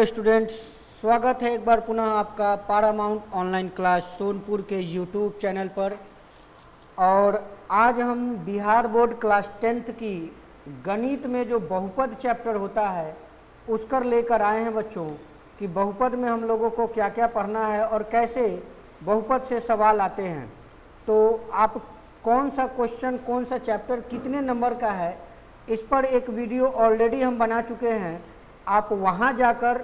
Hello students, स्वागत है एक बार पुनः आपका पारामाउंट ऑनलाइन क्लास सोनपुर के यूट्यूब चैनल पर। और आज हम बिहार बोर्ड क्लास 10th की गणित में जो बहुपद चैप्टर होता है उसकर लेकर आए हैं बच्चों कि बहुपद में हम लोगों को क्या क्या पढ़ना है और कैसे बहुपद से सवाल आते हैं। तो आप कौन सा क्वेश्चन, कौन सा चैप्टर कितने नंबर का है, इस पर एक वीडियो ऑलरेडी हम बना चुके हैं। आप वहां जाकर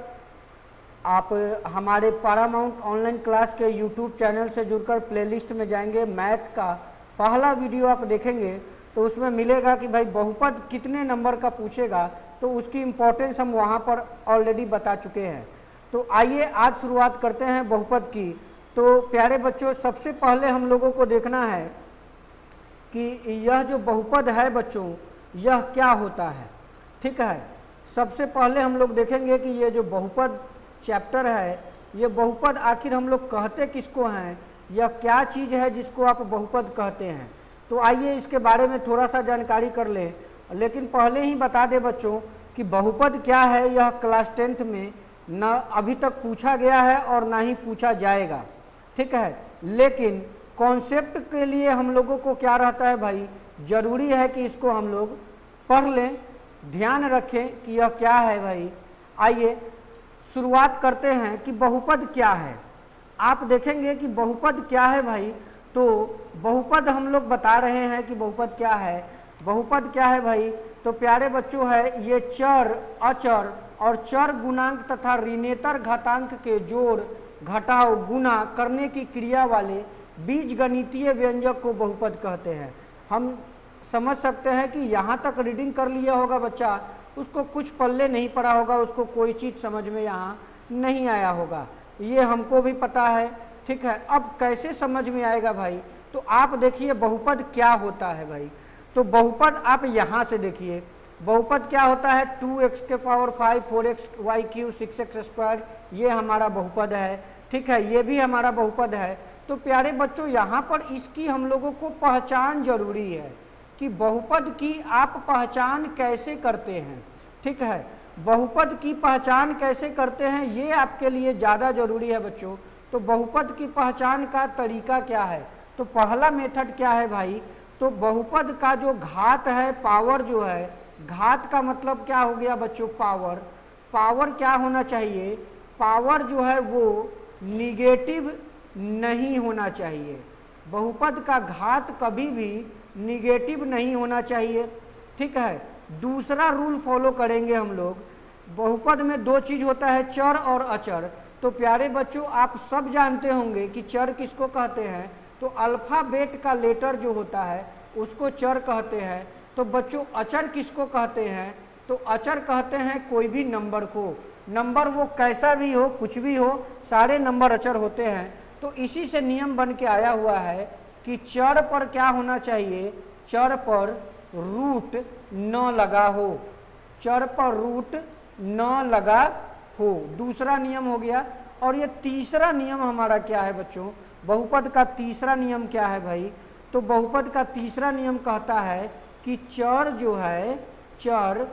आप हमारे पारामाउंट ऑनलाइन क्लास के यूट्यूब चैनल से जुड़कर प्लेलिस्ट में जाएंगे, मैथ का पहला वीडियो आप देखेंगे तो उसमें मिलेगा कि भाई बहुपद कितने नंबर का पूछेगा, तो उसकी इम्पोर्टेंस हम वहां पर ऑलरेडी बता चुके हैं। तो आइए आज शुरुआत करते हैं बहुपद की। तो प्यारे बच्चों, सबसे पहले हम लोगों को देखना है कि यह जो बहुपद है बच्चों, यह क्या होता है। ठीक है, सबसे पहले हम लोग देखेंगे कि ये जो बहुपद चैप्टर है, ये बहुपद आखिर हम लोग कहते किसको हैं, यह क्या चीज़ है जिसको आप बहुपद कहते हैं। तो आइए इसके बारे में थोड़ा सा जानकारी कर लें। लेकिन पहले ही बता दें बच्चों कि बहुपद क्या है, यह क्लास 10th में न अभी तक पूछा गया है और ना ही पूछा जाएगा। ठीक है, लेकिन कॉन्सेप्ट के लिए हम लोगों को क्या रहता है भाई, ज़रूरी है कि इसको हम लोग पढ़ लें, ध्यान रखें कि यह क्या है भाई। आइए शुरुआत करते हैं कि बहुपद क्या है। आप देखेंगे कि बहुपद क्या है भाई, तो बहुपद हम लोग बता रहे हैं कि बहुपद क्या है। बहुपद क्या है भाई, तो प्यारे बच्चों है ये चर, अचर और चर गुणांक तथा ऋणेतर घातांक के जोड़, घटाव, गुणा करने की क्रिया वाले बीजगणितीय व्यंजक को बहुपद कहते हैं। हम समझ सकते हैं कि यहाँ तक रीडिंग कर लिया होगा बच्चा, उसको कुछ पल्ले नहीं पड़ा होगा, उसको कोई चीज़ समझ में यहाँ नहीं आया होगा, ये हमको भी पता है। ठीक है, अब कैसे समझ में आएगा भाई, तो आप देखिए बहुपद क्या होता है भाई। तो बहुपद आप यहाँ से देखिए, बहुपद क्या होता है, 2x के power 5, 4xy Q, 6x square, ये हमारा बहुपद है। ठीक है, ये भी हमारा बहुपद है। तो प्यारे बच्चों, यहाँ पर इसकी हम लोगों को पहचान जरूरी है कि बहुपद की आप पहचान कैसे करते हैं। ठीक है, बहुपद की पहचान कैसे करते हैं ये आपके लिए ज़्यादा ज़रूरी है बच्चों। तो बहुपद की पहचान का तरीका क्या है, तो पहला मेथड क्या है भाई, तो बहुपद का जो घात है, पावर जो है, घात का मतलब क्या हो गया बच्चों, पावर। पावर क्या होना चाहिए, पावर जो है वो निगेटिव नहीं होना चाहिए। बहुपद का घात कभी भी निगेटिव नहीं होना चाहिए। ठीक है, दूसरा रूल फॉलो करेंगे हम लोग। बहुपद में दो चीज़ होता है, चर और अचर। तो प्यारे बच्चों, आप सब जानते होंगे कि चर किसको कहते हैं, तो अल्फ़ाबेट का लेटर जो होता है उसको चर कहते हैं। तो बच्चों अचर किसको कहते हैं, तो अचर कहते हैं कोई भी नंबर को। नंबर वो कैसा भी हो, कुछ भी हो, सारे नंबर अचर होते हैं। तो इसी से नियम बन के आया हुआ है कि चर पर क्या होना चाहिए, चर पर रूट न लगा हो, चर पर रूट न लगा हो, दूसरा नियम हो गया। और ये तीसरा नियम हमारा क्या है बच्चों, बहुपद का तीसरा नियम क्या है भाई, तो बहुपद का तीसरा नियम कहता है कि चर जो है, चर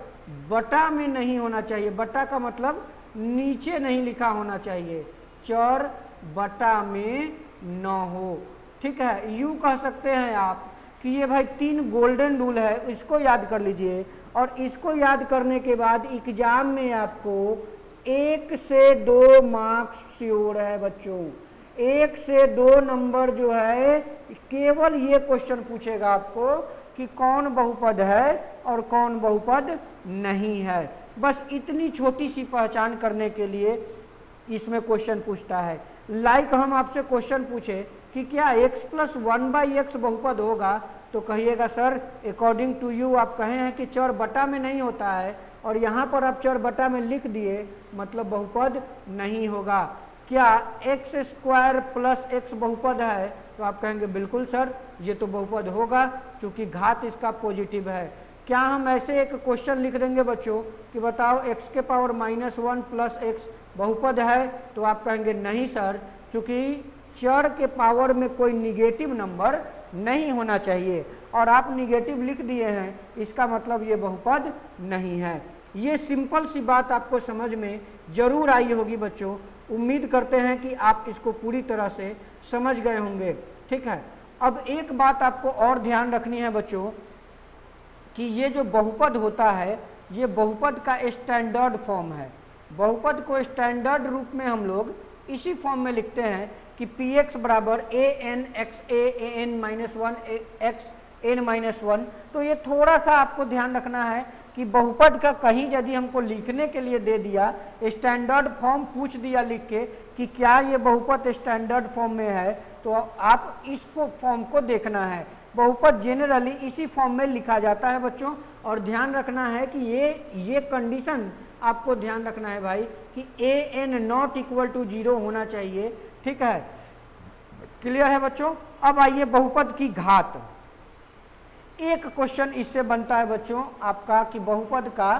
बटा में नहीं होना चाहिए। बटा का मतलब नीचे नहीं लिखा होना चाहिए, चर बटा में न हो। ठीक है, यूँ कह सकते हैं आप कि ये भाई 3 गोल्डन रूल है, इसको याद कर लीजिए। और इसको याद करने के बाद एग्जाम में आपको 1 से 2 मार्क्स श्योर है बच्चों। 1 से 2 नंबर जो है, केवल ये क्वेश्चन पूछेगा आपको कि कौन बहुपद है और कौन बहुपद नहीं है। बस इतनी छोटी सी पहचान करने के लिए इसमें क्वेश्चन पूछता है। लाइक हम आपसे क्वेश्चन पूछे कि क्या x + 1/x बहुपद होगा, तो कहिएगा सर अकॉर्डिंग टू यू आप कहे हैं कि चर बटा में नहीं होता है और यहाँ पर आप चर बटा में लिख दिए, मतलब बहुपद नहीं होगा। क्या x² + x बहुपद है, तो आप कहेंगे बिल्कुल सर ये तो बहुपद होगा क्योंकि घात इसका पॉजिटिव है। क्या हम ऐसे एक क्वेश्चन लिख देंगे बच्चों कि बताओ x के पावर -1 + x बहुपद है, तो आप कहेंगे नहीं सर, क्योंकि चर के पावर में कोई निगेटिव नंबर नहीं होना चाहिए और आप निगेटिव लिख दिए हैं, इसका मतलब ये बहुपद नहीं है। ये सिंपल सी बात आपको समझ में जरूर आई होगी बच्चों। उम्मीद करते हैं कि आप इसको पूरी तरह से समझ गए होंगे। ठीक है, अब एक बात आपको और ध्यान रखनी है बच्चों कि ये जो बहुपद होता है ये बहुपद का स्टैंडर्ड फॉर्म है। बहुपद को स्टैंडर्ड रूप में हम लोग इसी फॉर्म में लिखते हैं कि पी एक्स बराबर A N X A N minus one X N minus one. तो ये थोड़ा सा आपको ध्यान रखना है कि बहुपद का कहीं यदि हमको लिखने के लिए दे दिया, स्टैंडर्ड फॉर्म पूछ दिया लिख के कि क्या ये बहुपद स्टैंडर्ड फॉर्म में है, तो आप इसको फॉर्म को देखना है। बहुपद जनरली इसी फॉर्म में लिखा जाता है बच्चों। और ध्यान रखना है कि ये कंडीशन आपको ध्यान रखना है भाई कि A N not equal to 0 होना चाहिए। ठीक है, क्लियर है बच्चों। अब आइए बहुपद की घात। एक क्वेश्चन इससे बनता है बच्चों आपका कि बहुपद का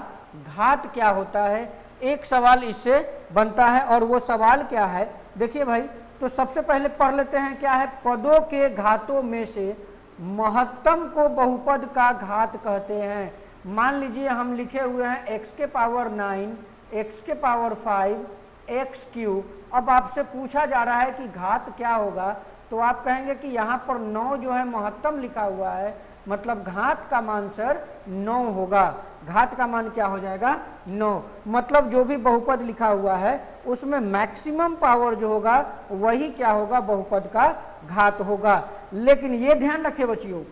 घात क्या होता है। एक सवाल इससे बनता है और वो सवाल क्या है, देखिए भाई। तो सबसे पहले पढ़ लेते हैं क्या है। पदों के घातों में से महत्तम को बहुपद का घात कहते हैं। मान लीजिए हम लिखे हुए हैं x के पावर 9, x के पावर 5, एक्स क्यूब। अब आपसे पूछा जा रहा है कि घात क्या होगा, तो आप कहेंगे कि यहाँ पर 9 जो है महत्तम लिखा हुआ है, मतलब घात का मान सर 9 होगा। घात का मान क्या हो जाएगा 9, मतलब जो भी बहुपद लिखा हुआ है उसमें मैक्सिमम पावर जो होगा वही क्या होगा, बहुपद का घात होगा। लेकिन ये ध्यान रखें बच्चियों,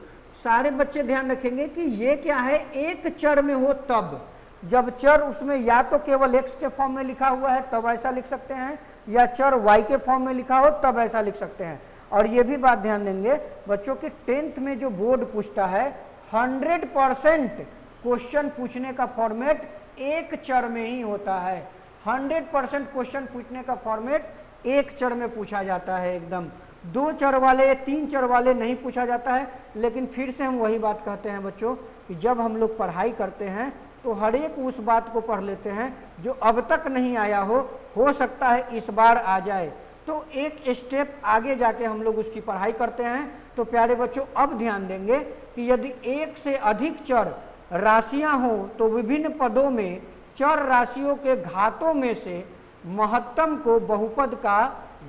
सारे बच्चे ध्यान रखेंगे कि ये क्या है, एक चर में हो तब। जब चर उसमें या तो केवल x के फॉर्म में लिखा हुआ है तब ऐसा लिख सकते हैं, या चर y के फॉर्म में लिखा हो तब ऐसा लिख सकते हैं। और ये भी बात ध्यान देंगे बच्चों कि 10th में जो बोर्ड पूछता है 100% क्वेश्चन पूछने का फॉर्मेट एक चर में ही होता है। 100% क्वेश्चन पूछने का फॉर्मेट एक चर में पूछा जाता है एकदम। 2 चर वाले 3 चर वाले नहीं पूछा जाता है। लेकिन फिर से हम वही बात कहते हैं बच्चों कि जब हम लोग पढ़ाई करते हैं तो हर एक उस बात को पढ़ लेते हैं जो अब तक नहीं आया हो सकता है इस बार आ जाए। तो एक स्टेप आगे जाके हम लोग उसकी पढ़ाई करते हैं। तो प्यारे बच्चों अब ध्यान देंगे कि यदि एक से अधिक चर राशियां हों तो विभिन्न पदों में चर राशियों के घातों में से महत्तम को बहुपद का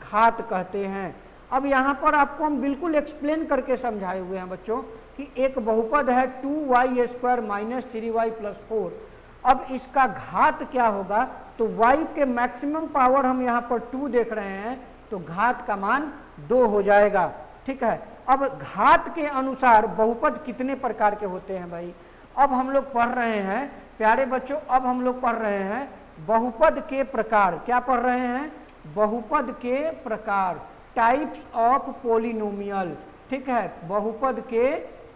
घात कहते हैं। अब यहाँ पर आपको हम बिल्कुल एक्सप्लेन करके समझाए हुए हैं बच्चों कि एक बहुपद है 2y square minus 3y plus 4। अब इसका घात क्या होगा, तो y के मैक्सिमम पावर हम यहाँ पर 2 देख रहे हैं, तो घात का मान 2 हो जाएगा। ठीक है, अब घात के अनुसार बहुपद कितने प्रकार के होते हैं भाई। अब हम लोग पढ़ रहे हैं प्यारे बच्चों, अब हम लोग पढ़ रहे हैं बहुपद के प्रकार। क्या पढ़ रहे हैं, बहुपद के प्रकार, टाइप्स ऑफ पोलिनोमियल। ठीक है, बहुपद के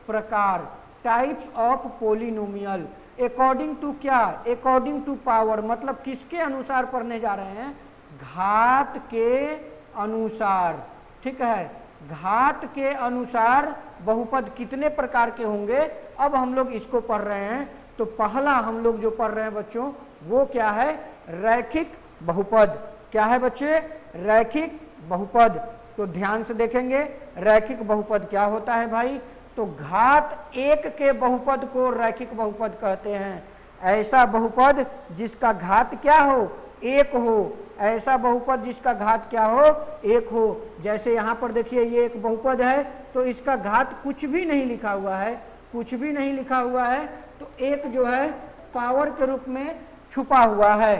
प्रकार, types of polynomial. According to क्या, अकॉर्डिंग टू पावर, मतलब किसके अनुसार पढ़ने जा रहे हैं, घात के अनुसार। ठीक है, घात के अनुसार बहुपद कितने प्रकार के होंगे, अब हम लोग इसको पढ़ रहे हैं। तो पहला हम लोग जो पढ़ रहे हैं बच्चों वो क्या है, रैखिक बहुपद। क्या है बच्चे, रैखिक बहुपद। तो ध्यान से देखेंगे रैखिक बहुपद क्या होता है भाई। तो घात 1 के बहुपद को रैखिक बहुपद कहते हैं। ऐसा बहुपद जिसका घात क्या हो, 1 हो। ऐसा बहुपद जिसका घात क्या हो, 1 हो। जैसे यहाँ पर देखिए ये एक बहुपद है तो इसका घात कुछ भी नहीं लिखा हुआ है, कुछ भी नहीं लिखा हुआ है। तो 1 जो है पावर के रूप में छुपा हुआ है।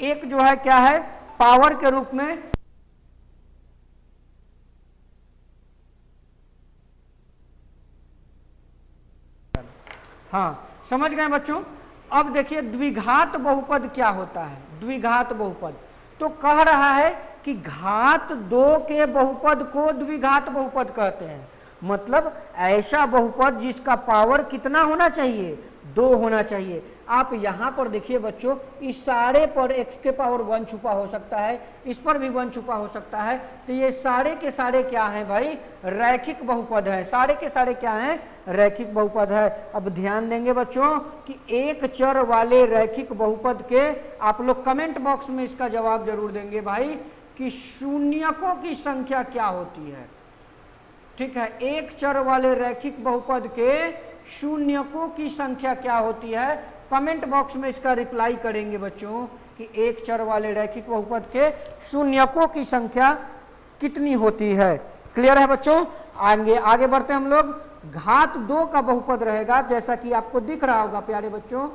1 जो है क्या है, पावर के रूप में हाँ, समझ गए बच्चों। अब देखिए द्विघात बहुपद क्या होता है। द्विघात बहुपद तो कह रहा है कि घात 2 के बहुपद को द्विघात बहुपद कहते हैं। मतलब ऐसा बहुपद जिसका पावर कितना होना चाहिए, 2 होना चाहिए। आप यहाँ पर देखिए बच्चों, इस सारे पर x के पावर 1 छुपा हो सकता है, इस पर भी 1 छुपा हो सकता है। तो ये सारे के सारे क्या हैं भाई, रैखिक बहुपद है। सारे के सारे क्या हैं, रैखिक बहुपद है। अब ध्यान देंगे बच्चों कि एक चर वाले रैखिक बहुपद के आप लोग कमेंट बॉक्स में इसका जवाब जरूर देंगे भाई कि शून्यकों की संख्या क्या होती है। ठीक है, एक चर वाले रैखिक बहुपद के शून्यकों की संख्या क्या होती है? कमेंट बॉक्स में इसका रिप्लाई करेंगे बच्चों कि एक चर वाले रैखिक बहुपद के शून्यकों की संख्या कितनी होती है। क्लियर है बच्चों? आगे बढ़ते हैं हम लोग। घात 2 का बहुपद रहेगा, जैसा कि आपको दिख रहा होगा प्यारे बच्चों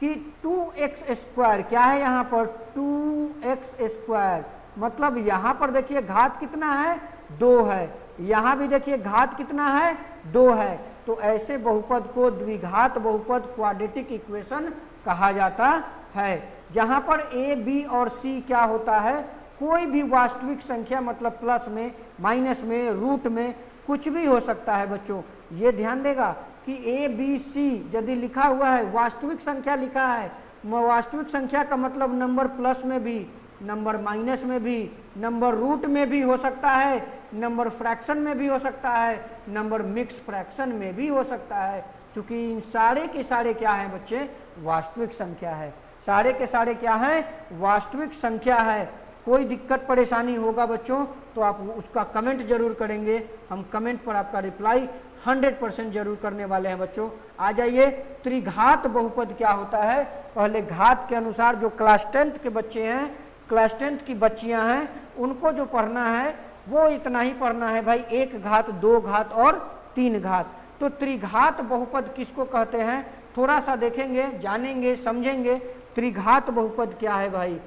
कि 2x²। क्या है यहाँ पर? 2x²। मतलब यहाँ पर देखिए घात कितना है? 2 है। यहाँ भी देखिए घात कितना है? 2 है। तो ऐसे बहुपद को द्विघात बहुपद, क्वाड्रेटिक इक्वेशन कहा जाता है, जहाँ पर a, b और c क्या होता है? कोई भी वास्तविक संख्या, मतलब प्लस में, माइनस में, रूट में, कुछ भी हो सकता है बच्चों। ये ध्यान देगा कि a, b, c यदि लिखा हुआ है, वास्तविक संख्या लिखा है, वास्तविक संख्या का मतलब नंबर प्लस में भी, नंबर माइनस में भी, नंबर रूट में भी हो सकता है, नंबर फ्रैक्शन में भी हो सकता है, नंबर मिक्स फ्रैक्शन में भी हो सकता है। क्योंकि इन सारे के सारे क्या हैं बच्चे? वास्तविक संख्या है। सारे के सारे क्या है? वास्तविक संख्या है। कोई दिक्कत परेशानी होगा बच्चों तो आप उसका कमेंट जरूर करेंगे, हम कमेंट पर आपका रिप्लाई 100% जरूर करने वाले हैं बच्चों। आ जाइए, त्रिघात बहुपद क्या होता है? पहले घात के अनुसार जो क्लास 10th के बच्चे हैं, क्लास 10th की बच्चियां हैं, उनको जो पढ़ना है वो इतना ही पढ़ना है भाई, 1 घात, 2 घात और 3 घात। तो त्रिघात बहुपद किसको कहते हैं? थोड़ा सा देखेंगे, जानेंगे, समझेंगे त्रिघात बहुपद क्या है भाई।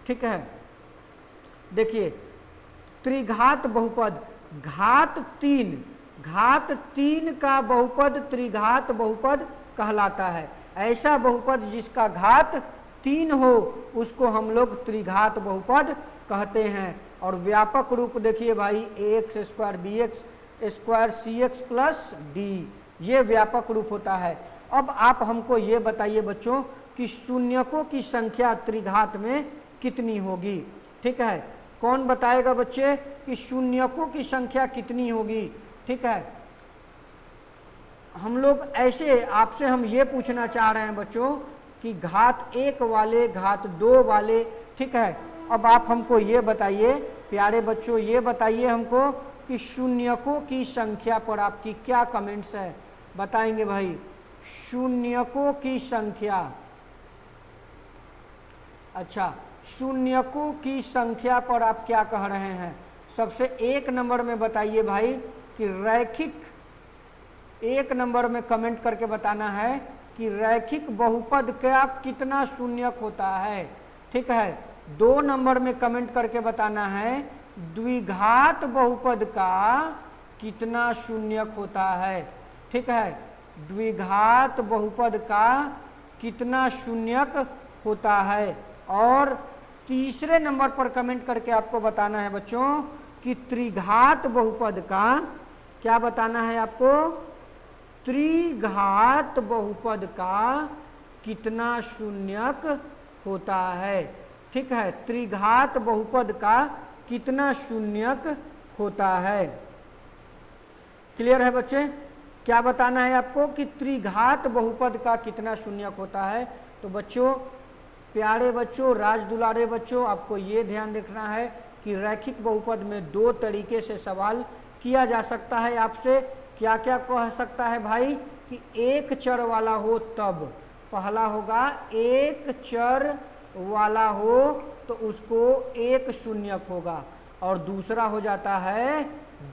ठीक है, देखिए त्रिघात बहुपद, घात 3 का बहुपद त्रिघात बहुपद कहलाता है। ऐसा बहुपद जिसका घात 3 हो उसको हम लोग त्रिघात बहुपद कहते हैं। और व्यापक रूप देखिए भाई, ax² bx² cx plus d, ये व्यापक रूप होता है। अब आप हमको ये बताइए बच्चों कि शून्यकों की संख्या त्रिघात में कितनी होगी? ठीक है, कौन बताएगा बच्चे कि शून्यकों की संख्या कितनी होगी? ठीक है, हम लोग ऐसे आपसे हम ये पूछना चाह रहे हैं बच्चों कि घात 1 वाले, घात 2 वाले। ठीक है, अब आप हमको ये बताइए प्यारे बच्चों, ये बताइए हमको कि शून्यकों की संख्या पर आपकी क्या कमेंट्स है? बताएंगे भाई, शून्यकों की संख्या। अच्छा, शून्यकों की संख्या पर आप क्या कह रहे हैं? सबसे 1 नंबर में बताइए भाई कि रैखिक, 1 नंबर में कमेंट करके बताना है कि रैखिक बहुपद का कितना शून्यक होता है। ठीक है, 2 नंबर में कमेंट करके बताना है द्विघात बहुपद का कितना शून्यक होता है। ठीक है, द्विघात बहुपद का कितना शून्यक होता है। और तीसरे नंबर पर कमेंट करके आपको बताना है बच्चों कि त्रिघात बहुपद का, क्या बताना है आपको? त्रिघात बहुपद का कितना शून्यक होता है। ठीक है, त्रिघात बहुपद का कितना शून्यक होता है। क्लियर है बच्चे? क्या बताना है आपको कि त्रिघात बहुपद का कितना शून्यक होता है। तो बच्चों, प्यारे बच्चों, राज दुलारे बच्चों, आपको ये ध्यान रखना है कि रैखिक बहुपद में 2 तरीके से सवाल किया जा सकता है आपसे। क्या क्या कह सकता है भाई कि एक चर वाला हो तब। पहला होगा एक चर वाला हो तो उसको एक शून्यक होगा, और दूसरा हो जाता है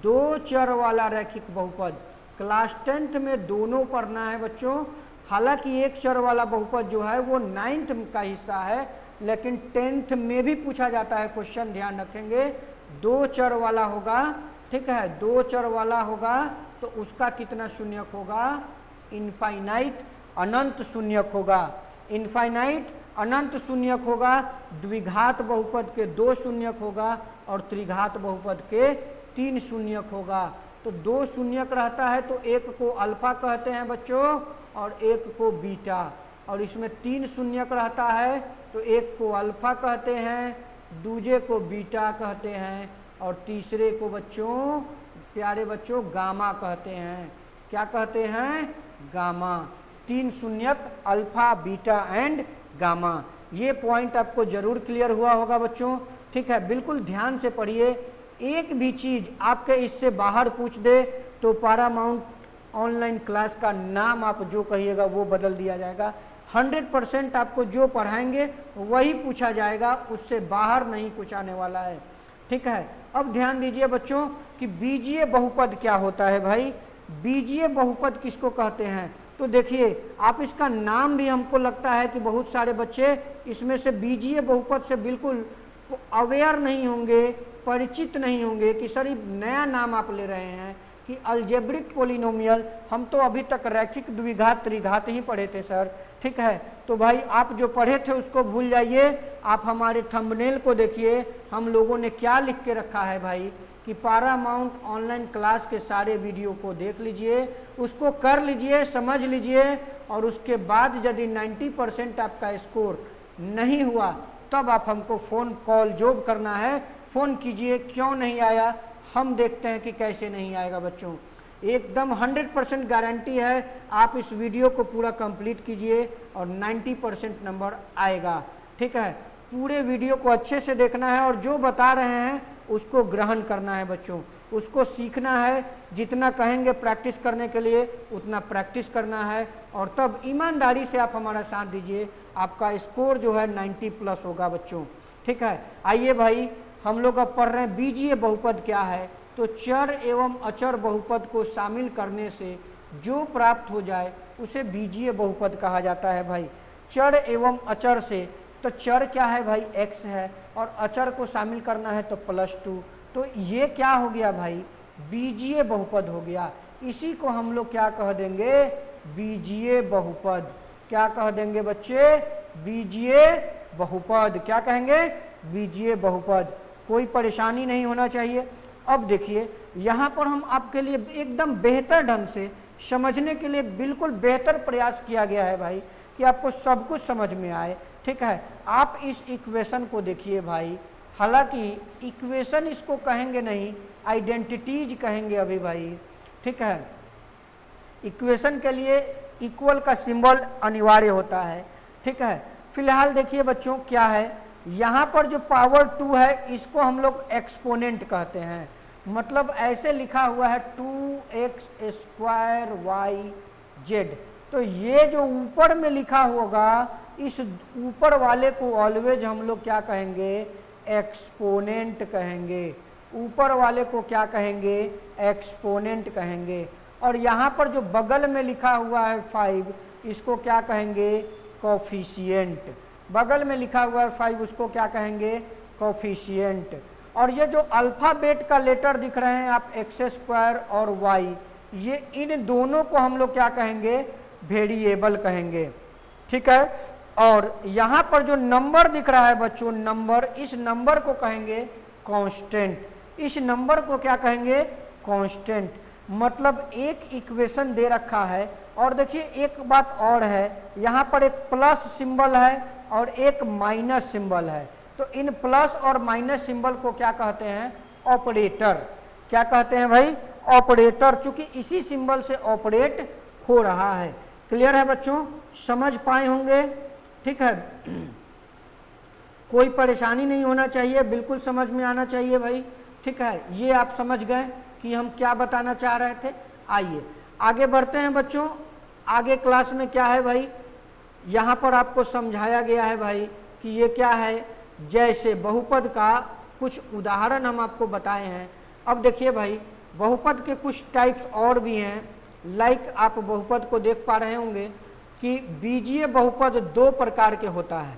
2 चर वाला रैखिक बहुपद। क्लास 10th में दोनों पढ़ना है बच्चों। हालांकि एक चर वाला बहुपद जो है वो 9th का हिस्सा है, लेकिन 10th में भी पूछा जाता है क्वेश्चन, ध्यान रखेंगे। 2 चर वाला होगा, ठीक है, 2 चर वाला होगा तो उसका कितना शून्यक होगा? इनफाइनाइट, अनंत शून्यक होगा। इनफाइनाइट अनंत शून्यक होगा। द्विघात बहुपद के 2 शून्यक होगा और त्रिघात बहुपद के 3 शून्यक होगा। तो 2 शून्यक रहता है तो एक को अल्फा कहते हैं बच्चों और एक को बीटा, और इसमें 3 शून्यक रहता है तो एक को अल्फा कहते हैं, दूजे को बीटा कहते हैं, और तीसरे को बच्चों, प्यारे बच्चों, गामा कहते हैं। क्या कहते हैं? गामा। 3 शून्यक, अल्फा, बीटा एंड गामा। ये पॉइंट आपको जरूर क्लियर हुआ होगा बच्चों। ठीक है, बिल्कुल ध्यान से पढ़िए। एक भी चीज आपके इससे बाहर पूछ दे तो पारामाउंट ऑनलाइन क्लास का नाम आप जो कहिएगा वो बदल दिया जाएगा। 100% आपको जो पढ़ाएंगे वही पूछा जाएगा, उससे बाहर नहीं कुछ आने वाला है। ठीक है, अब ध्यान दीजिए बच्चों कि बीजीय बहुपद क्या होता है भाई। बीजीय बहुपद किसको कहते हैं, तो देखिए आप इसका नाम भी हमको लगता है कि बहुत सारे बच्चे इसमें से बीजीय बहुपद से बिल्कुल अवेयर नहीं होंगे, परिचित नहीं होंगे कि सर ये नया नाम आप ले रहे हैं कि अलजेब्रिक पोलिनोमियल। हम तो अभी तक रैखिक द्विघात त्रिघात ही पढ़े थे सर। ठीक है, तो भाई आप जो पढ़े थे उसको भूल जाइए, आप हमारे थंबनेल को देखिए, हम लोगों ने क्या लिख के रखा है भाई कि पारामाउंट ऑनलाइन क्लास के सारे वीडियो को देख लीजिए, उसको कर लीजिए, समझ लीजिए, और उसके बाद यदि 90% आपका स्कोर नहीं हुआ तब आप हमको फ़ोन कॉल जो करना है फ़ोन कीजिए, क्यों नहीं आया हम देखते हैं कि कैसे नहीं आएगा बच्चों। एकदम 100% गारंटी है, आप इस वीडियो को पूरा कंप्लीट कीजिए और 90% नंबर आएगा। ठीक है, पूरे वीडियो को अच्छे से देखना है और जो बता रहे हैं उसको ग्रहण करना है बच्चों, उसको सीखना है। जितना कहेंगे प्रैक्टिस करने के लिए उतना प्रैक्टिस करना है, और तब ईमानदारी से आप हमारा साथ दीजिए, आपका स्कोर जो है 90+ होगा बच्चों। ठीक है, आइए भाई हम लोग अब पढ़ रहे हैं बीजीय बहुपद क्या है। तो चर एवं अचर बहुपद को शामिल करने से जो प्राप्त हो जाए उसे बीजीय बहुपद कहा जाता है भाई। चर एवं अचर से, तो चर क्या है भाई, x है, और अचर को शामिल करना है तो +2, तो ये क्या हो गया भाई, बीजीय बहुपद हो गया। इसी को हम लोग क्या कह देंगे, बीजीय बहुपद। क्या कह देंगे बच्चे, बीजीय बहुपद। क्या कहेंगे, बीजीय बहुपद। कोई परेशानी नहीं होना चाहिए। अब देखिए यहाँ पर हम आपके लिए एकदम बेहतर ढंग से समझने के लिए बिल्कुल बेहतर प्रयास किया गया है भाई कि आपको सब कुछ समझ में आए। ठीक है, आप इस इक्वेशन को देखिए भाई, हालांकि इक्वेशन इसको कहेंगे नहीं, आइडेंटिटीज कहेंगे अभी भाई। ठीक है, इक्वेशन के लिए इक्वल का सिंबल अनिवार्य होता है। ठीक है, फिलहाल देखिए बच्चों क्या है, यहाँ पर जो पावर 2 है इसको हम लोग एक्सपोनेंट कहते हैं, मतलब ऐसे लिखा हुआ है 2x² y z। तो ये जो ऊपर में लिखा होगा इस ऊपर वाले को ऑलवेज हम लोग क्या कहेंगे, एक्सपोनेंट कहेंगे। ऊपर वाले को क्या कहेंगे, एक्सपोनेंट कहेंगे। और यहाँ पर जो बगल में लिखा हुआ है 5 इसको क्या कहेंगे, कोफिशिएंट। बगल में लिखा हुआ है 5 उसको क्या कहेंगे, कोफिशिएंट। और ये जो अल्फ़ाबेट का लेटर दिख रहे हैं आप x² और y, ये इन दोनों को हम लोग क्या कहेंगे, वेरिएबल कहेंगे। ठीक है, और यहाँ पर जो नंबर दिख रहा है बच्चों, नंबर, इस नंबर को कहेंगे कांस्टेंट। इस नंबर को क्या कहेंगे, कांस्टेंट। मतलब एक इक्वेशन दे रखा है, और देखिए एक बात और है, यहाँ पर एक प्लस सिंबल है और एक माइनस सिंबल है। तो इन प्लस और माइनस सिंबल को क्या कहते हैं, ऑपरेटर। क्या कहते हैं भाई, ऑपरेटर, चूंकि इसी सिंबल से ऑपरेट हो रहा है। क्लियर है बच्चों, समझ पाए होंगे। ठीक है, कोई परेशानी नहीं होना चाहिए, बिल्कुल समझ में आना चाहिए भाई। ठीक है, ये आप समझ गए कि हम क्या बताना चाह रहे थे। आइए आगे बढ़ते हैं बच्चों। आगे क्लास में क्या है भाई, यहाँ पर आपको समझाया गया है भाई कि ये क्या है, जैसे बहुपद का कुछ उदाहरण हम आपको बताए हैं। अब देखिए भाई, बहुपद के कुछ टाइप्स और भी हैं। लाइक आप बहुपद को देख पा रहे होंगे कि बीजीय बहुपद 2 प्रकार के होता है।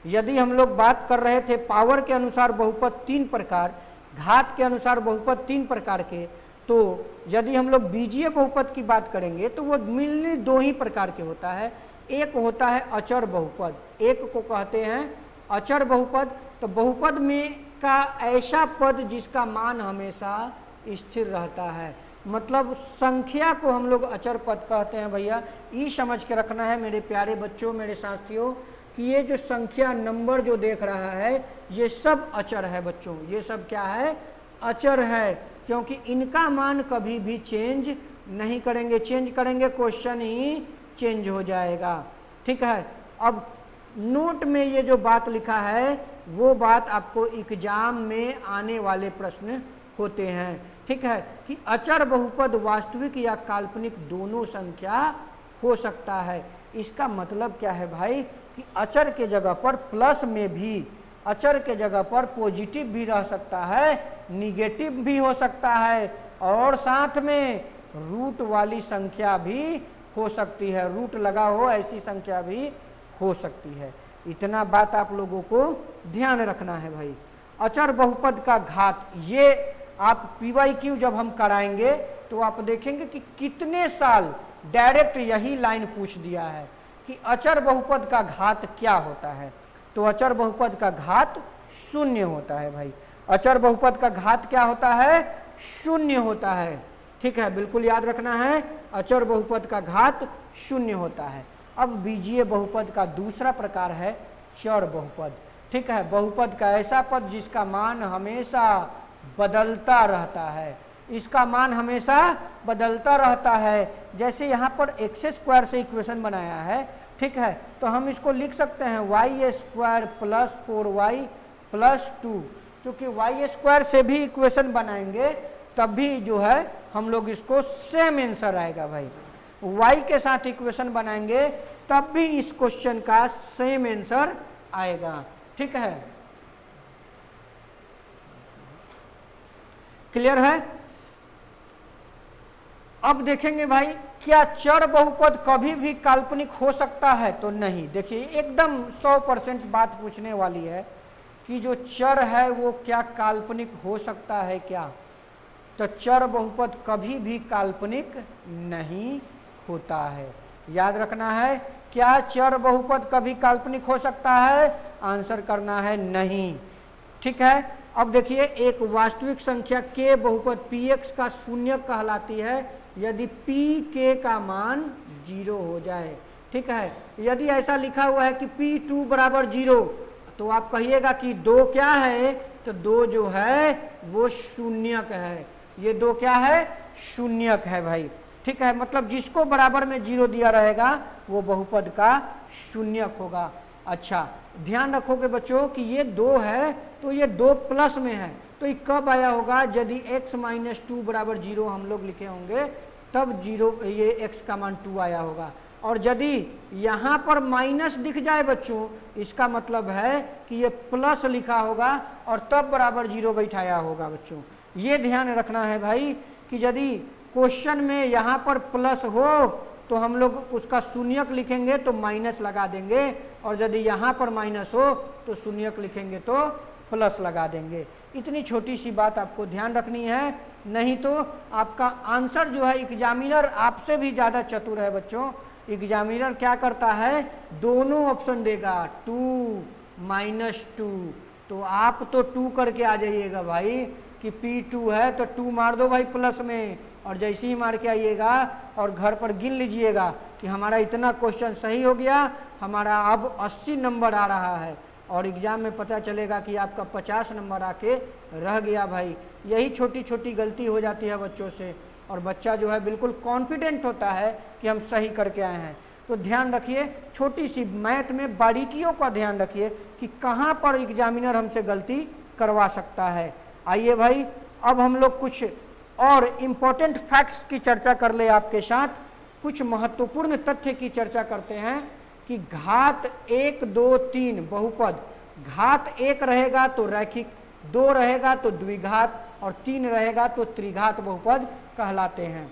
यदि हम लोग बात कर रहे थे पावर के अनुसार बहुपद 3 प्रकार, घात के अनुसार बहुपद 3 प्रकार के, तो यदि हम लोग बीजीय बहुपद की बात करेंगे तो वो मिलने 2 ही प्रकार के होता है। एक होता है अचर बहुपद, एक को कहते हैं अचर बहुपद। तो बहुपद में का ऐसा पद जिसका मान हमेशा स्थिर रहता है, मतलब संख्या को हम लोग अचर पद कहते हैं भैया। ये समझ के रखना है मेरे प्यारे बच्चों, मेरे साथियों, कि ये जो संख्या नंबर जो देख रहा है ये सब अचर है बच्चों। ये सब क्या है, अचर है, क्योंकि इनका मान कभी भी चेंज नहीं करेंगे। चेंज करेंगे क्वेश्चन ही चेंज हो जाएगा। ठीक है, अब नोट में ये जो बात लिखा है वो बात आपको एग्जाम में आने वाले प्रश्न होते हैं। ठीक है, कि अचर बहुपद वास्तविक या काल्पनिक दोनों संख्या हो सकता है। इसका मतलब क्या है भाई कि अचर के जगह पर प्लस में भी, अचर के जगह पर पॉजिटिव भी रह सकता है, निगेटिव भी हो सकता है, और साथ में रूट वाली संख्या भी हो सकती है, रूट लगा हो ऐसी संख्या भी हो सकती है। इतना बात आप लोगों को ध्यान रखना है भाई। अचर बहुपद का घात, ये आप PYQ जब हम कराएंगे तो आप देखेंगे कि कितने साल डायरेक्ट यही लाइन पूछ दिया है कि अचर बहुपद का घात क्या होता है। तो अचर बहुपद का घात शून्य होता है भाई। अचर बहुपद का घात क्या होता है? शून्य होता है। ठीक है, बिल्कुल याद रखना है, अचर बहुपद का घात शून्य होता है। अब बीजीय बहुपद का दूसरा प्रकार है चर बहुपद। ठीक है, बहुपद का ऐसा पद जिसका मान हमेशा बदलता रहता है, इसका मान हमेशा बदलता रहता है। जैसे यहाँ पर एक्स स्क्वायर से इक्वेशन बनाया है, ठीक है, तो हम इसको लिख सकते हैं Y square plus 4y plus 2। चूँकि वाई स्क्वायर से भी इक्वेशन बनाएंगे तब भी जो है हम लोग इसको सेम आंसर आएगा भाई। y के साथ इक्वेशन बनाएंगे तब भी इस क्वेश्चन का सेम आंसर आएगा। ठीक है, क्लियर है? अब देखेंगे भाई, क्या चर बहुपद कभी भी काल्पनिक हो सकता है? तो नहीं। देखिए, एकदम 100% बात पूछने वाली है कि जो चर है वो क्या काल्पनिक हो सकता है क्या? तो चर बहुपद कभी भी काल्पनिक नहीं होता है। याद रखना है, क्या चर बहुपद कभी काल्पनिक हो सकता है? आंसर करना है नहीं। ठीक है, अब देखिए, एक वास्तविक संख्या के बहुपद px का शून्य कहलाती है यदि pk का मान 0 हो जाए। ठीक है, यदि ऐसा लिखा हुआ है कि p2 बराबर 0, तो आप कहिएगा कि 2 क्या है? तो 2 जो है वो शून्यक है। ये 2 क्या है? शून्यक है भाई। ठीक है, मतलब जिसको बराबर में 0 दिया रहेगा वो बहुपद का शून्यक होगा। अच्छा, ध्यान रखोगे बच्चों कि ये 2 है तो ये 2 प्लस में है, तो ये कब आया होगा? यदि x माइनस 2 बराबर 0 हम लोग लिखे होंगे तब 0, ये x का मान 2 आया होगा। और यदि यहाँ पर माइनस दिख जाए बच्चों, इसका मतलब है कि ये प्लस लिखा होगा और तब बराबर 0 बैठाया होगा बच्चों। ये ध्यान रखना है भाई कि यदि क्वेश्चन में यहाँ पर प्लस हो तो हम लोग उसका शून्यक लिखेंगे तो माइनस लगा देंगे, और यदि यहाँ पर माइनस हो तो शून्यक लिखेंगे तो प्लस लगा देंगे। इतनी छोटी सी बात आपको ध्यान रखनी है, नहीं तो आपका आंसर जो है, एग्जामिनर आपसे भी ज़्यादा चतुर है बच्चों। एग्जामिनर क्या करता है? दोनों ऑप्शन देगा, 2 माइनस 2, तो आप तो 2 करके आ जाइएगा भाई कि P2 है तो 2 मार दो भाई प्लस में, और जैसे ही मार के आइएगा और घर पर गिन लीजिएगा कि हमारा इतना क्वेश्चन सही हो गया, हमारा अब 80 नंबर आ रहा है, और एग्ज़ाम में पता चलेगा कि आपका 50 नंबर आके रह गया भाई। यही छोटी छोटी गलती हो जाती है बच्चों से, और बच्चा जो है बिल्कुल कॉन्फिडेंट होता है कि हम सही करके आए हैं। तो ध्यान रखिए, छोटी सी मैथ में बारीकियों का ध्यान रखिए कि कहाँ पर एग्जामिनर हमसे गलती करवा सकता है। आइए भाई, अब हम लोग कुछ और इम्पोर्टेंट फैक्ट्स की चर्चा कर ले आपके साथ। कुछ महत्वपूर्ण तथ्य की चर्चा करते हैं कि घात 1, 2, 3 बहुपद, घात 1 रहेगा तो रैखिक, 2 रहेगा तो द्विघात, और 3 रहेगा तो त्रिघात बहुपद कहलाते हैं।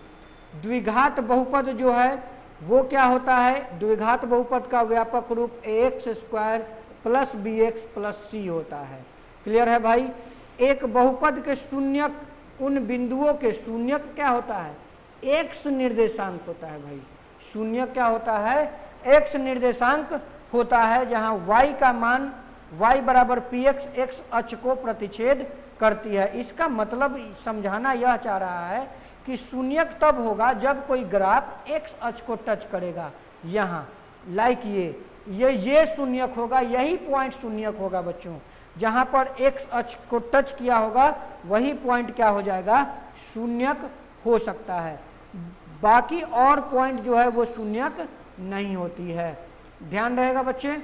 द्विघात बहुपद जो है वो क्या होता है? द्विघात बहुपद का व्यापक रूप ax square plus bx plus c होता है। क्लियर है भाई? एक बहुपद के शून्यक, उन बिंदुओं के शून्यक क्या होता है? x निर्देशांक होता है भाई। शून्यक क्या होता है? x निर्देशांक होता है, जहां y का मान y बराबर px x अक्ष को प्रतिच्छेद करती है। इसका मतलब समझाना यह चाह रहा है कि शून्यक तब होगा जब कोई ग्राफ x अक्ष को टच करेगा, यहाँ लाइक ये शून्यक होगा, यही पॉइंट शून्यक होगा बच्चों। जहाँ पर x अक्ष को टच किया होगा वही पॉइंट क्या हो जाएगा? शून्यक हो सकता है। बाकी और पॉइंट जो है वो शून्यक नहीं होती है। ध्यान रहेगा बच्चे।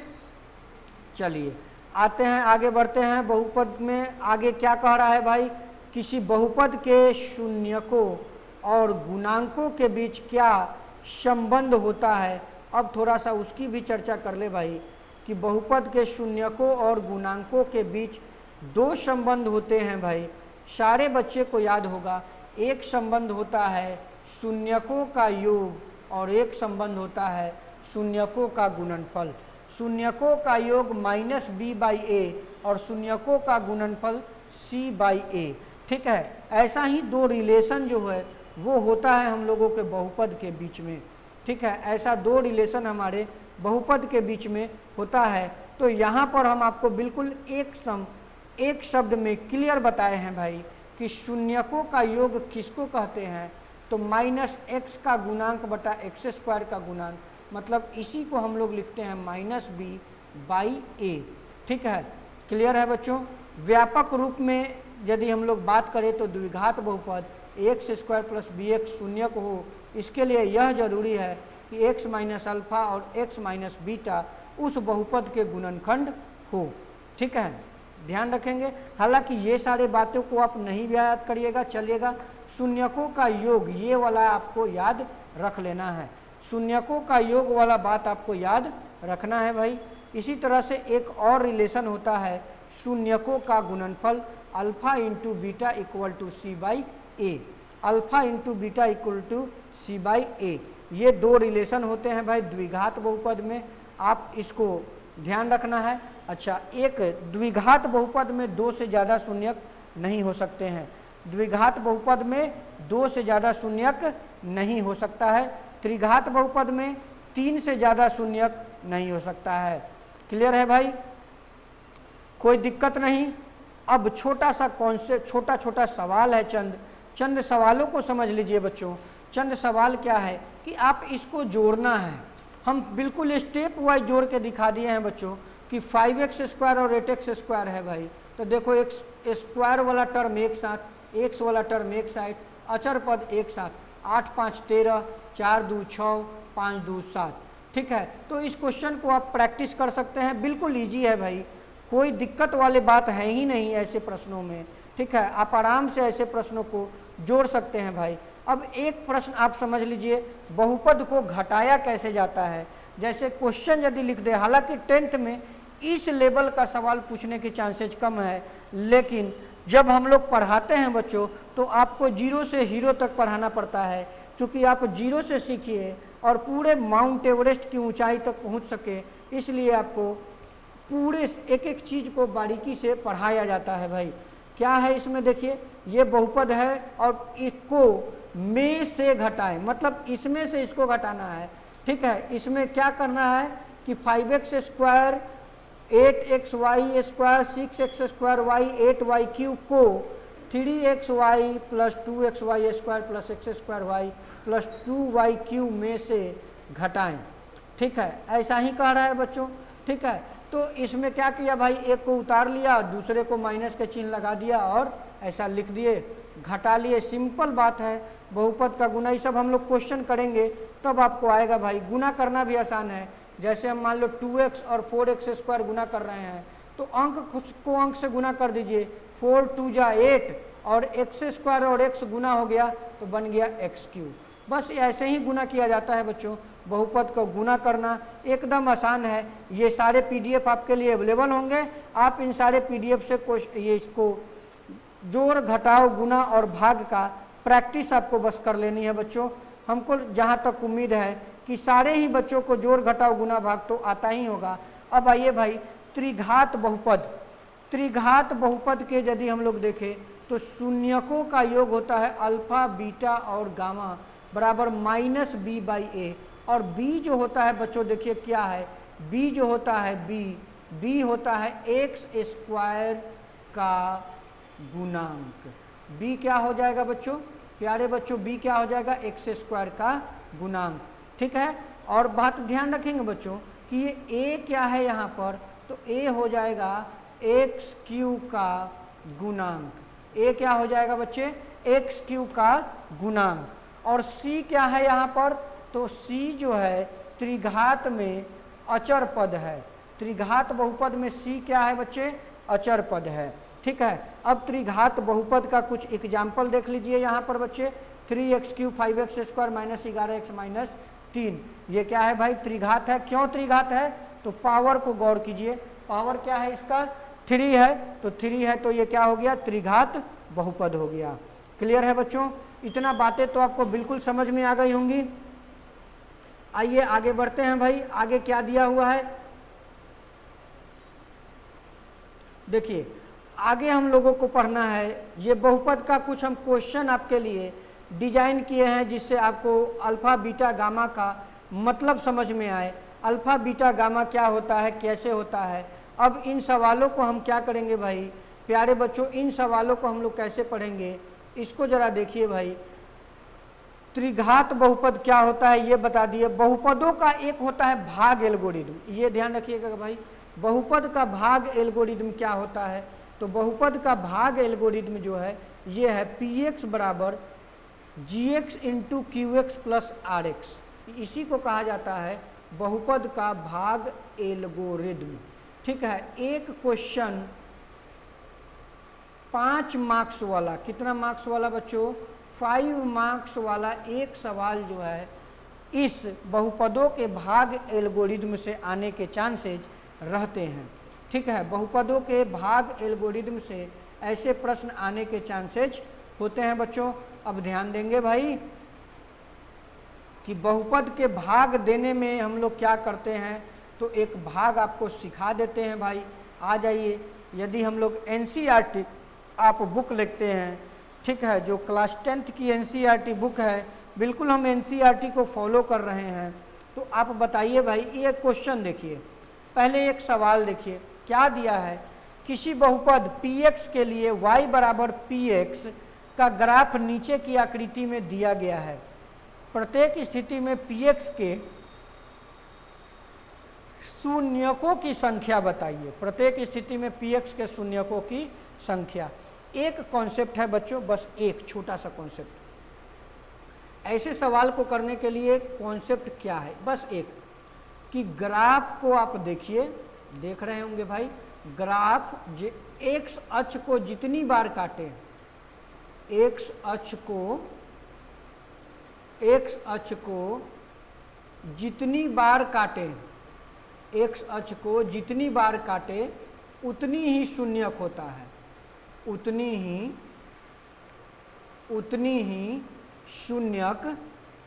चलिए आते हैं, आगे बढ़ते हैं। बहुपद में आगे क्या कह रहा है भाई किसी बहुपद के शून्यकों और गुणांकों के बीच क्या संबंध होता है। अब थोड़ा सा उसकी भी चर्चा कर ले भाई कि बहुपद के शून्यकों और गुणांकों के बीच दो संबंध होते हैं भाई, सारे बच्चे को याद होगा। एक संबंध होता है शून्यकों का योग और एक संबंध होता है शून्यकों का गुणनफल। शून्यकों का योग -b/a और शून्यकों का गुणनफल c/a। ठीक है, ऐसा ही दो रिलेशन जो है वो होता है हम लोगों के बहुपद के बीच में। ठीक है, ऐसा दो रिलेशन हमारे बहुपद के बीच में होता है। तो यहाँ पर हम आपको बिल्कुल एक शब्द में क्लियर बताए हैं भाई कि शून्यकों का योग किसको कहते हैं, तो -x का गुणांक बटा x² का गुणांक, मतलब इसी को हम लोग लिखते हैं -b/a। ठीक है, क्लियर है बच्चों। व्यापक रूप में यदि हम लोग बात करें तो द्विघात बहुपद x² + bx शून्य को हो, इसके लिए यह जरूरी है कि x - अल्फा और x - बीटा उस बहुपद के गुणनखंड हो। ठीक है, ध्यान रखेंगे। हालांकि ये सारे बातों को आप नहीं भी याद करिएगा चलिएगा, शून्यकों का योग ये वाला आपको याद रख लेना है, शून्यकों का योग वाला बात आपको याद रखना है भाई। इसी तरह से एक और रिलेशन होता है शून्यकों का गुणनफल alpha into beta equal to c/a, alpha into beta equal to c/a। ये दो रिलेशन होते हैं भाई द्विघात बहुपद में, आप इसको ध्यान रखना है। अच्छा, एक द्विघात बहुपद में दो से ज़्यादा शून्यक नहीं हो सकते हैं, द्विघात बहुपद में दो से ज़्यादा शून्यक नहीं हो सकता है, त्रिघात बहुपद में तीन से ज़्यादा शून्यक नहीं हो सकता है। क्लियर है भाई, कोई दिक्कत नहीं। अब छोटा सा कॉन्सेप्ट, छोटा सवाल है, चंद सवालों को समझ लीजिए बच्चों। चंद सवाल क्या है कि आप इसको जोड़ना है, हम बिल्कुल स्टेप वाइज जोड़ के दिखा दिए हैं बच्चों कि 5x² और 8x² है भाई। तो देखो x² वाला टर्म एक साथ, x वाला टर्म एक साइड, अचर पद एक साथ, 8 × 5 = 13, 4 × 2 = 6, 5 × 2 = 7। ठीक है, तो इस क्वेश्चन को आप प्रैक्टिस कर सकते हैं, बिल्कुल ईजी है भाई, कोई दिक्कत वाली बात है ही नहीं ऐसे प्रश्नों में। ठीक है, आप आराम से ऐसे प्रश्नों को जोड़ सकते हैं भाई। अब एक प्रश्न आप समझ लीजिए, बहुपद को घटाया कैसे जाता है। जैसे क्वेश्चन यदि लिख दे, हालांकि 10th में इस लेवल का सवाल पूछने के चांसेज कम है, लेकिन जब हम लोग पढ़ाते हैं बच्चों तो आपको 0 से हीरो तक पढ़ाना पड़ता है, क्योंकि आप 0 से सीखिए और पूरे माउंट एवरेस्ट की ऊंचाई तक पहुंच सके, इसलिए आपको पूरे एक एक चीज़ को बारीकी से पढ़ाया जाता है भाई। क्या है इसमें देखिए, ये बहुपद है और इसको में से घटाएं, मतलब इसमें से इसको घटाना है। ठीक है, इसमें क्या करना है कि 5x², 8xy² 6x² y 8y³ को 3xy + 2xy² + x² y + 2y³ में से घटाएं। ठीक है, ऐसा ही कह रहा है बच्चों। ठीक है, तो इसमें क्या किया भाई, एक को उतार लिया, दूसरे को माइनस का चिन्ह लगा दिया और ऐसा लिख दिए, घटा लिए। सिंपल बात है, बहुपद का गुना, ये सब हम लोग क्वेश्चन करेंगे तब आपको आएगा भाई। गुना करना भी आसान है, जैसे हम मान लो 2x और 4x² गुना कर रहे हैं तो अंक को अंक से गुना कर दीजिए, 4 × 2 = 8 और x² और x गुना हो गया तो बन गया x³। बस ऐसे ही गुना किया जाता है बच्चों, बहुपद को गुना करना एकदम आसान है। ये सारे PDF आपके लिए अवेलेबल होंगे, आप इन सारे PDF से ये इसको जोड़ घटाव गुना और भाग का प्रैक्टिस आपको बस कर लेनी है बच्चों। हमको जहाँ तक उम्मीद है कि सारे ही बच्चों को जोड़ घटाव गुना भाग तो आता ही होगा। अब आइए भाई, त्रिघात बहुपद, त्रिघात बहुपद के यदि हम लोग देखें तो शून्यकों का योग होता है अल्फा, बीटा और गामा बराबर -b/a, और b जो होता है बच्चों देखिए क्या है, b जो होता है b होता है x² का गुणांक। b क्या हो जाएगा बच्चों, प्यारे बच्चों, b क्या हो जाएगा, x² का गुणांक। ठीक है, और बात ध्यान रखेंगे बच्चों कि ये a क्या है यहाँ पर, तो a हो जाएगा x³ का गुणांक। a क्या हो जाएगा बच्चे, x³ का गुणांक। और c क्या है यहाँ पर, तो c जो है त्रिघात में अचर पद है। त्रिघात बहुपद में c क्या है बच्चे, अचर पद है। ठीक ठीक है। अब त्रिघात बहुपद का कुछ एग्जाम्पल देख लीजिए यहाँ पर बच्चे। 3x³ 5x² minus 11x minus 3, ये क्या है भाई? त्रिघात है। क्यों त्रिघात है? तो पावर को गौर कीजिए, पावर क्या है इसका? 3 है, तो 3 है तो ये क्या हो गया? त्रिघात बहुपद हो गया। क्लियर है बच्चों? इतना बातें तो आपको बिल्कुल समझ में आ गई होंगी। आइए आगे बढ़ते हैं भाई। आगे क्या दिया हुआ है देखिए, आगे हम लोगों को पढ़ना है। ये बहुपद का कुछ हम क्वेश्चन आपके लिए डिजाइन किए हैं जिससे आपको अल्फा बीटा गामा का मतलब समझ में आए। अल्फा बीटा गामा क्या होता है, कैसे होता है। अब इन सवालों को हम क्या करेंगे भाई प्यारे बच्चों, इन सवालों को हम लोग कैसे पढ़ेंगे इसको जरा देखिए भाई। त्रिघात बहुपद क्या होता है ये बता दिए। बहुपदों का एक होता है भाग एल्गोरिदम, ये ध्यान रखिएगा भाई। बहुपद का भाग एल्गोरिदम क्या होता है? तो बहुपद का भाग एल्गोरिदम जो है ये है px बराबर gx into qx plus rx। इसी को कहा जाता है बहुपद का भाग एल्गोरिदम। ठीक है। एक क्वेश्चन 5 मार्क्स वाला, कितना मार्क्स वाला बच्चों? 5 मार्क्स वाला एक सवाल जो है इस बहुपदों के भाग एल्गोरिदम से आने के चांसेज रहते हैं। ठीक है। बहुपदों के भाग एल्गोरिदम से ऐसे प्रश्न आने के चांसेज होते हैं बच्चों। अब ध्यान देंगे भाई कि बहुपद के भाग देने में हम लोग क्या करते हैं, तो एक भाग आपको सिखा देते हैं भाई। आ जाइए, यदि हम लोग NCERT आप बुक लिखते हैं, ठीक है, जो क्लास 10th की NCERT बुक है, बिल्कुल हम NCERT को फॉलो कर रहे हैं। तो आप बताइए भाई, ये क्वेश्चन देखिए, पहले एक सवाल देखिए क्या दिया है। किसी बहुपद px के लिए y बराबर px का ग्राफ नीचे की आकृति में दिया गया है। प्रत्येक स्थिति में px के शून्यकों की संख्या बताइए। प्रत्येक स्थिति में px के शून्यकों की संख्या। एक कॉन्सेप्ट है बच्चों, बस एक छोटा सा कॉन्सेप्ट। ऐसे सवाल को करने के लिए कॉन्सेप्ट क्या है? बस एक कि ग्राफ को आप देखिए, देख रहे होंगे भाई, ग्राफ एक्स अक्ष को जितनी बार काटे, एक्स अक्ष को जितनी बार काटे, एक्स अक्ष को जितनी बार काटे उतनी ही शून्यक होता है, उतनी ही शून्यक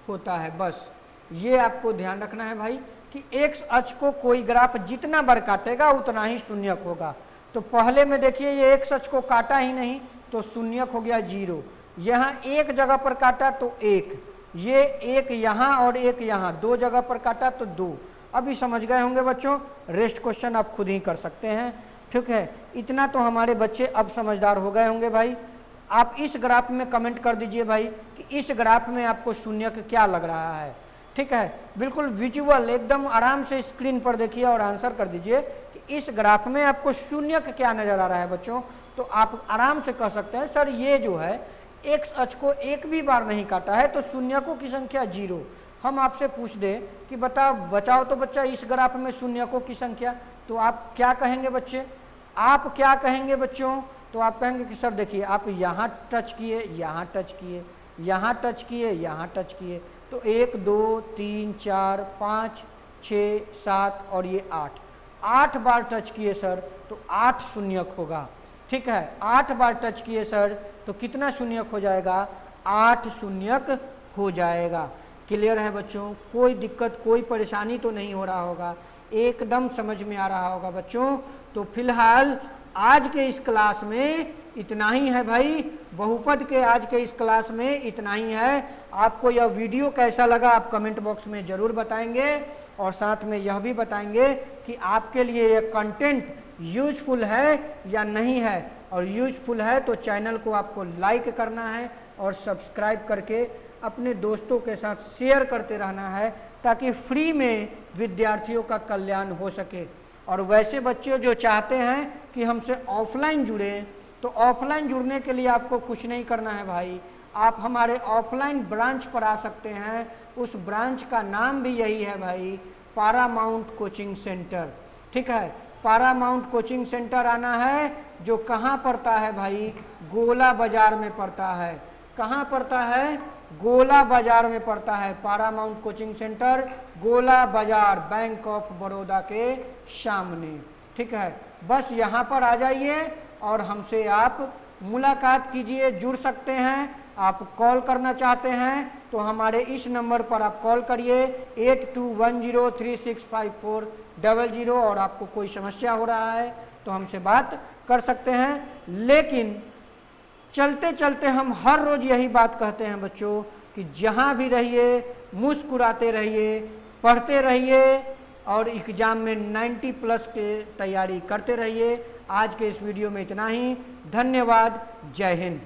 होता है। बस ये आपको ध्यान रखना है भाई कि एक्स अक्ष को कोई ग्राफ जितना बार काटेगा उतना ही शून्यक होगा। तो पहले में देखिए ये एक्स अक्ष को काटा ही नहीं तो शून्यक हो गया 0। यहाँ एक जगह पर काटा तो 1, ये एक यहाँ और एक यहाँ, 2 जगह पर काटा तो 2। अभी समझ गए होंगे बच्चों। रेस्ट क्वेश्चन आप खुद ही कर सकते हैं। ठीक है, इतना तो हमारे बच्चे अब समझदार हो गए होंगे भाई। आप इस ग्राफ में कमेंट कर दीजिए भाई कि इस ग्राफ में आपको शून्यक क्या लग रहा है। ठीक है, बिल्कुल विजुअल एकदम आराम से स्क्रीन पर देखिए और आंसर कर दीजिए कि इस ग्राफ में आपको शून्यक क्या नजर आ रहा है बच्चों। तो आप आराम से कह सकते हैं सर ये जो है एक्स अक्ष को एक भी बार नहीं काटा है तो शून्यकों की संख्या 0। हम आपसे पूछ दें कि बचाओ तो बच्चा इस ग्राफ में शून्यकों की संख्या, तो आप क्या कहेंगे बच्चे? आप क्या कहेंगे बच्चों? तो आप कहेंगे कि सर देखिए आप यहाँ टच किए, यहाँ टच किए, यहाँ टच किए, यहाँ टच किए, तो 1 2 3 4 5 6 7 और ये 8 बार टच किए सर तो 8 शून्यक होगा। ठीक है, 8 बार टच किए सर तो कितना शून्यक हो जाएगा? 8 शून्यक हो जाएगा। क्लियर है बच्चों? कोई दिक्कत कोई परेशानी तो नहीं हो रहा होगा, एकदम समझ में आ रहा होगा बच्चों। तो फिलहाल आज के इस क्लास में इतना ही है भाई, बहुपद के आज के इस क्लास में इतना ही है। आपको यह वीडियो कैसा लगा आप कमेंट बॉक्स में ज़रूर बताएंगे और साथ में यह भी बताएंगे कि आपके लिए यह कंटेंट यूजफुल है या नहीं है। और यूजफुल है तो चैनल को आपको लाइक करना है और सब्सक्राइब करके अपने दोस्तों के साथ शेयर करते रहना है ताकि फ्री में विद्यार्थियों का कल्याण हो सके। और वैसे बच्चे जो चाहते हैं कि हमसे ऑफलाइन जुड़ें तो ऑफलाइन जुड़ने के लिए आपको कुछ नहीं करना है भाई, आप हमारे ऑफलाइन ब्रांच पर आ सकते हैं। उस ब्रांच का नाम भी यही है भाई, पारामाउंट कोचिंग सेंटर। ठीक है, पारामाउंट कोचिंग सेंटर आना है, जो कहाँ पड़ता है भाई, गोला बाजार में पड़ता है। कहाँ पड़ता है, गोला बाजार में पड़ता है। पारामाउंट कोचिंग सेंटर गोला बाजार, बैंक ऑफ बड़ौदा के सामने। ठीक है, बस यहाँ पर आ जाइए और हमसे आप मुलाकात कीजिए, जुड़ सकते हैं। आप कॉल करना चाहते हैं तो हमारे इस नंबर पर आप कॉल करिए 8210365400, और आपको कोई समस्या हो रहा है तो हमसे बात कर सकते हैं। लेकिन चलते चलते हम हर रोज़ यही बात कहते हैं बच्चों कि जहाँ भी रहिए मुस्कुराते रहिए, पढ़ते रहिए और एग्ज़ाम में 90+ के तैयारी करते रहिए। आज के इस वीडियो में इतना ही। धन्यवाद। जय हिंद।